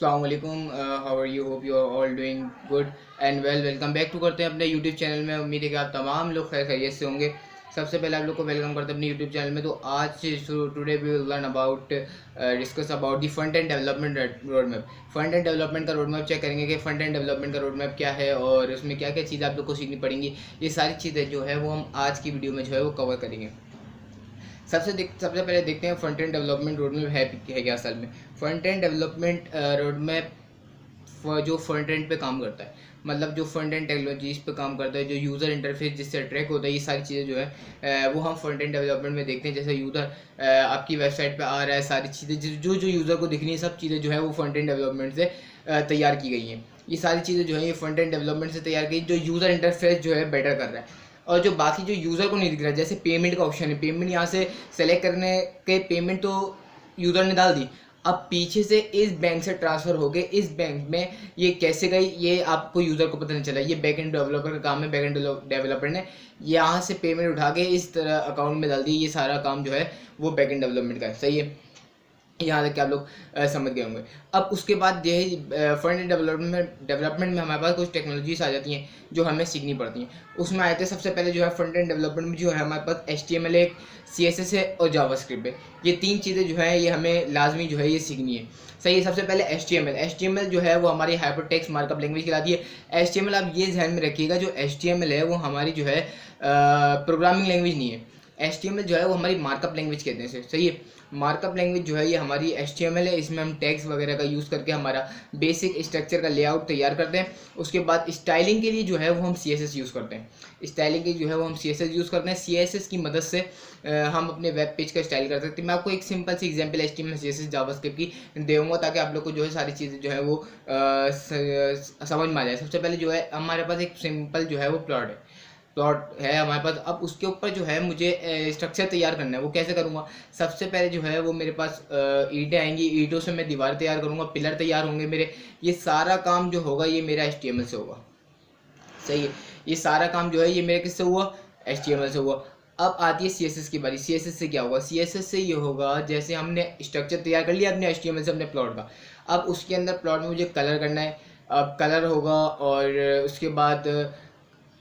अस्सलाम वालेकुम, how are you, hope you are all doing good and welcome back to करते हैं अपने यूट्यूब चैनल में। उम्मीद है कि आप तमाम लोग खैर खैरियत से होंगे। सबसे पहले आप लोग को वेलकम करते हैं अपने यूट्यूब चैनल में। तो आज today we will learn about discuss about the front end development road map. Front end development का रोड मैप चेक करेंगे कि फ्रंट एंड डेवलपमेंट का रोड मैप क्या है और उसमें क्या क्या चीज़ें आप लोग को सीखनी पड़ेंगी। ये सारी चीज़ें जो है वो हम आज की वीडियो में जो है वो कवर करेंगे। सबसे पहले देखते हैं front end development road map है क्या असल में। Front end development road map जो फ्रंट एंड पे काम करता है, मतलब जो फ्रंट एंड टेक्नोलॉजीज पे काम करता है, जो यूज़र इंटरफेस जिससे अट्रैक्ट होता है, ये सारी चीज़ें जो है वो हम फ्रंट एंड डेवलपमेंट में देखते हैं। जैसे यूज़र आपकी वेबसाइट पे आ रहा है, सारी चीज़ें जो जो यूज़र को दिखनी है, सब चीज़ें जो है वो फ्रंट एंड डेवलपमेंट से तैयार की गई हैं। ये सारी चीज़ें जो है ये फ्रंट एंड डेवलपमेंट से तैयार की, जो यूज़र इंटरफेस जो है बेटर कर रहा है। और जो बाकी जो यूज़र को नहीं दिख रहा है, जैसे पेमेंट का ऑप्शन है, पेमेंट यहाँ से सेलेक्ट करने के पेमेंट तो यूज़र ने डाल दी, अब पीछे से इस बैंक से ट्रांसफ़र हो गए इस बैंक में ये कैसे गई, ये आपको यूज़र को पता नहीं चला। ये बैक एंड डेवलपर का काम है। बैक एंड डेवलपर ने यहाँ से पेमेंट उठा के इस तरह अकाउंट में डाल दी। ये सारा काम जो है वो बैक एंड डेवलपमेंट का है। सही है, यहाँ तक कि आप लोग समझ गए होंगे। अब उसके बाद जो है फ्रंट एंड डेवलपमेंट में हमारे पास कुछ टेक्नोलॉजीज आ जाती हैं जो हमें सीखनी पड़ती हैं। उसमें आए थे सबसे पहले जो है फ्रंट एंड डेवलपमेंट में जो है हमारे पास HTML है, CSS है और जावास्क्रिप्ट है। ये तीन चीज़ें जो है ये हमें लाजमी जो है ये सीखनी है। सही है। सबसे पहले HTML जो है वो हमारी हाइपरटेक्स्ट मार्कअप लैंग्वेज कहलाती है। HTML आप ये ध्यान में रखिएगा, जो HTML है वो हमारी जो है प्रोग्रामिंग लैंग्वेज नहीं है। HTML जो है वो हमारी मार्कअप लैंग्वेज कहते हैं। सही है, मार्कअप लैंग्वेज जो है ये हमारी HTML है। इसमें हम टैग्स वगैरह का यूज़ करके हमारा बेसिक स्ट्रक्चर का लेआउट तैयार करते हैं। उसके बाद स्टाइलिंग के लिए जो है वो हम CSS यूज़ करते हैं। स्टाइलिंग के जो है वो हम CSS यूज़ करते हैं। CSS की मदद से हम अपने वेब पेज का स्टाइल कर सकते हैं। मैं आपको एक सिंपल सी एग्जांपल HTML CSS जावास्क्रिप्ट की दूंगा ताकि आप लोग को जो है सारी चीज़ें जो है वो समझ में आ जाए। सबसे पहले जो है हमारे पास एक सिंपल जो है वो प्लॉट है हमारे पास। अब उसके ऊपर जो है मुझे स्ट्रक्चर तैयार करना है। वो कैसे करूँगा? सबसे पहले जो है वो मेरे पास ईंटें आएंगी, ईंटों से मैं दीवार तैयार करूँगा, पिलर तैयार होंगे मेरे। ये सारा काम जो होगा ये मेरा HTML से होगा। सही है, ये सारा काम जो है ये मेरे किससे हुआ? HTML से हुआ। अब आती है CSS की बारी। CSS से क्या होगा? CSS से ये होगा, जैसे हमने स्ट्रक्चर तैयार कर लिया अपने HTML से अपने प्लॉट का, अब उसके अंदर प्लॉट में मुझे कलर करना है। अब कलर होगा और उसके बाद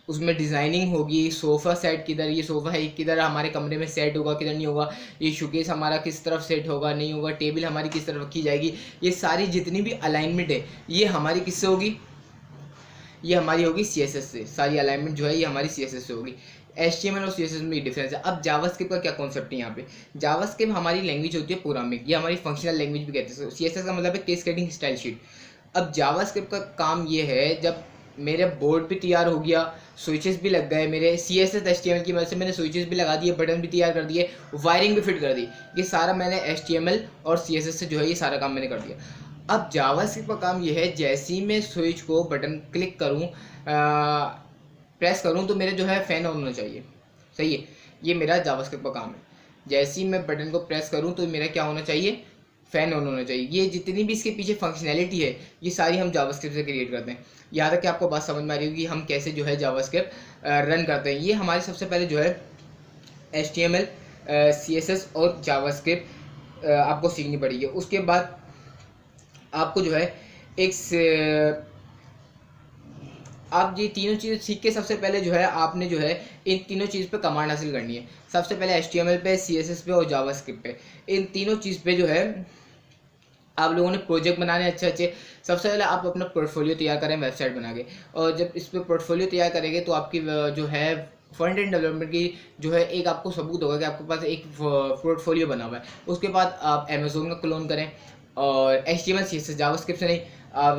उसमें डिज़ाइनिंग होगी। सोफ़ा सेट किधर, ये सोफ़ा है किधर हमारे कमरे में सेट होगा, किधर नहीं होगा, ये शोकेस हमारा किस तरफ सेट होगा, नहीं होगा, टेबल हमारी किस तरफ रखी जाएगी, ये सारी जितनी भी अलाइनमेंट है ये हमारी किससे होगी? ये हमारी होगी CSS से। सारी अलाइनमेंट जो है ये हमारी CSS से होगी। HTML और CSS में डिफरेंस है। अब जावास्क्रिप्ट का क्या कॉन्सेप्ट है यहाँ पे? जावास्क्रिप्ट हमारी लैंग्वेज होती है प्रोग्रामिंग, ये हमारी फंक्शनल लैंग्वेज भी कहते हैं। CSS का मतलब है केस्केडिंग स्टाइल शीट। अब जावास्क्रिप्ट का काम ये है, जब मेरे बोर्ड भी तैयार हो गया, स्विचेस भी लग गए मेरे, CSS HTML की मदद से मैंने स्विचेस भी लगा दिए, बटन भी तैयार कर दिए, वायरिंग भी फिट कर दी, ये सारा मैंने HTML और CSS से जो है ये सारा काम मैंने कर दिया। अब जावास्क्रिप्ट का काम ये है, जैसे ही मैं स्विच को बटन क्लिक करूँ, प्रेस करूँ, तो मेरे जो है फ़ैन ऑन होना चाहिए। सही है, ये मेरा जावास्क्रिप्ट का काम है। जैसे ही मैं बटन को प्रेस करूँ तो मेरा क्या होना चाहिए? फ़ैन ऑन होना चाहिए। ये जितनी भी इसके पीछे फंक्शनैलिटी है ये सारी हम जावास्क्रिप्ट से क्रिएट करते हैं। यहाँ तक कि आपको बात समझ में आ रही होगी हम कैसे जो है जावास्क्रिप्ट रन करते हैं। ये हमारे सबसे पहले जो है HTML, CSS और जावास्क्रिप्ट आपको सीखनी पड़ेगी। उसके बाद आपको जो है आप ये तीनों चीज़ें सीख के सबसे पहले जो है आपने जो है इन तीनों चीज़ पे कमांड हासिल करनी है। सबसे पहले HTML पे, CSS पे और जावास्क्रिप्ट पे, इन तीनों चीज़ पे जो है आप लोगों ने प्रोजेक्ट बनाने अच्छे अच्छे। सबसे पहले आप अपना पोर्टफोलियो तैयार करें वेबसाइट बना के, और जब इस पर पोर्टफोलियो तैयार करेंगे तो आपकी जो है फ्रंट एंड डेवलपमेंट की जो है एक आपको सबूत होगा कि आपके पास एक पोर्टफोलियो बना हुआ है। उसके बाद आप अमेज़ोन का क्लोन करें, और HTML CSS जावास्क्रिप्ट से नहीं, आप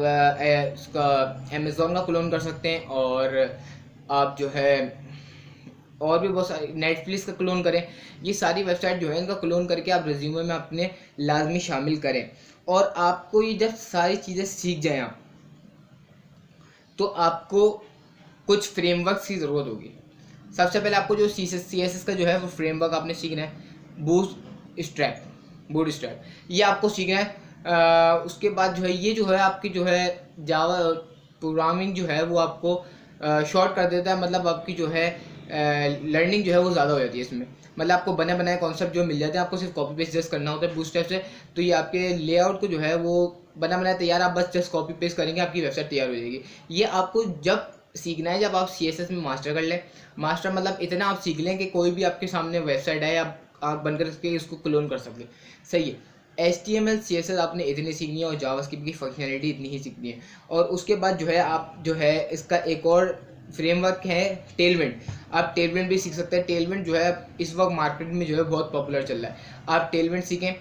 उसका अमेज़ोन का क्लोन कर सकते हैं, और आप जो है और भी बहुत सारी नेटफ्लिक्स का क्लोन करें। ये सारी वेबसाइट जो है इनका क्लोन करके आप रिज्यूमे में अपने लाजमी शामिल करें। और आपको ये जब सारी चीज़ें सीख जाएं आप, तो आपको कुछ फ्रेमवर्क की ज़रूरत होगी। सबसे पहले आपको जो CSS का जो है वो फ्रेमवर्क आपने सीखना है, बूटस्ट्रैप ये आपको सीखना है। उसके बाद जो है ये जो है आपकी जो है जावा प्रोग्रामिंग जो है वो आपको शॉर्ट कर देता है। मतलब आपकी जो है लर्निंग जो है वो ज़्यादा हो जाती है इसमें। मतलब आपको बने बनाए कॉन्सेप्ट जो मिल जाते हैं, आपको सिर्फ कॉपी पेस्ट जस्ट करना होता है बूटस्ट्रैप से। तो ये आपके लेआउट को जो है वो बना बनाया तैयार, आप बस जस्ट कॉपी पेस्ट करेंगे, आपकी वेबसाइट तैयार हो जाएगी। ये आपको जब सीखना है जब आप CSS में मास्टर कर लें। मास्टर मतलब इतना आप सीख लें कि कोई भी आपके सामने वेबसाइट है आप बनकर के उसको क्लोन कर सकें। सही है। HTML CSS आपने इतनी सीखनी है और जावास्क्रिप्ट की फंक्शनैलिटी इतनी ही सीखनी है। और उसके बाद जो है आप जो है इसका एक और फ्रेमवर्क है टेलविंड। आप टेलविंड भी सीख सकते हैं। टेलविंड जो है इस वक्त मार्केट में जो है बहुत पॉपुलर चल रहा है, आप टेलविंड सीखें।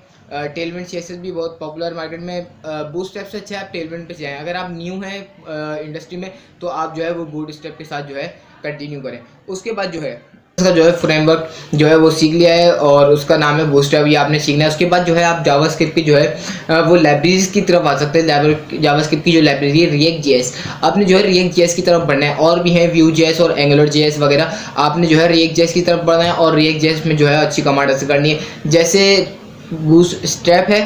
टेलविंड CSS भी बहुत पॉपुलर मार्केट में। बूटस्ट्रैप से अच्छा है आप टेलविंड पे जाएं। अगर आप न्यू हैं इंडस्ट्री में तो आप जो है वो बूटस्ट्रैप के साथ जो है कंटिन्यू करें। उसके बाद जो है इसका जो है फ्रेमवर्क जो है वो सीख लिया है और उसका नाम है बूटस्ट्रैप, ये आपने सीखना है। उसके बाद जो है आप जावास्क्रिप्ट की जो है वो लाइब्रेरीज की तरफ आ सकते हैं। जावास्क्रिप्ट की जो लाइब्रेरी है React.js, आपने जो है React.js की तरफ बढ़ना है। और भी है Vue.js और AngularJS वगैरह, आपने जो है React.js की तरफ बढ़ना है और React.js में जो है अच्छी कमांड हासिल करनी है। जैसे बूटस्ट्रैप है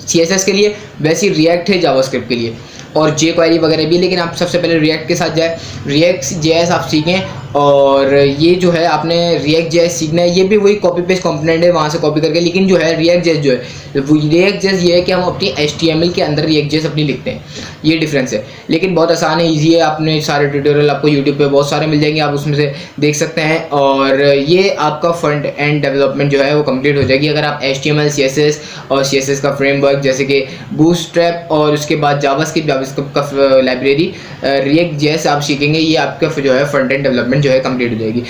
CSS के लिए, वैसे React है जावास्क्रिप्ट के लिए, और jQuery वगैरह भी। लेकिन आप सबसे पहले React के साथ जाए, React.js आप सीखें। और ये जो है आपने React.js सीखना है, ये भी वही कॉपी पेस्ट कंपोनेंट है वहाँ से कॉपी करके। लेकिन जो है React.js जो है React.js ये है कि हम अपनी HTML के अंदर React.js अपनी लिखते हैं, ये डिफरेंस है। लेकिन बहुत आसान है, ईजी है। आपने सारे ट्यूटोरियल आपको यूट्यूब पे बहुत सारे मिल जाएंगे, आप उसमें से देख सकते हैं। और ये आपका फ्रंट एंड डेवलपमेंट जो है वो कंप्लीट हो जाएगी अगर आप HTML CSS और CSS का फ्रेमवर्क जैसे कि बूटस्ट्रैप और उसके बाद जावास्क्रिप्ट का लाइब्रेरी React.js आप सीखेंगे। ये आपका जो है फ्रंट एंड डेवलपमेंट जो है कंप्लीट हो जाएगी।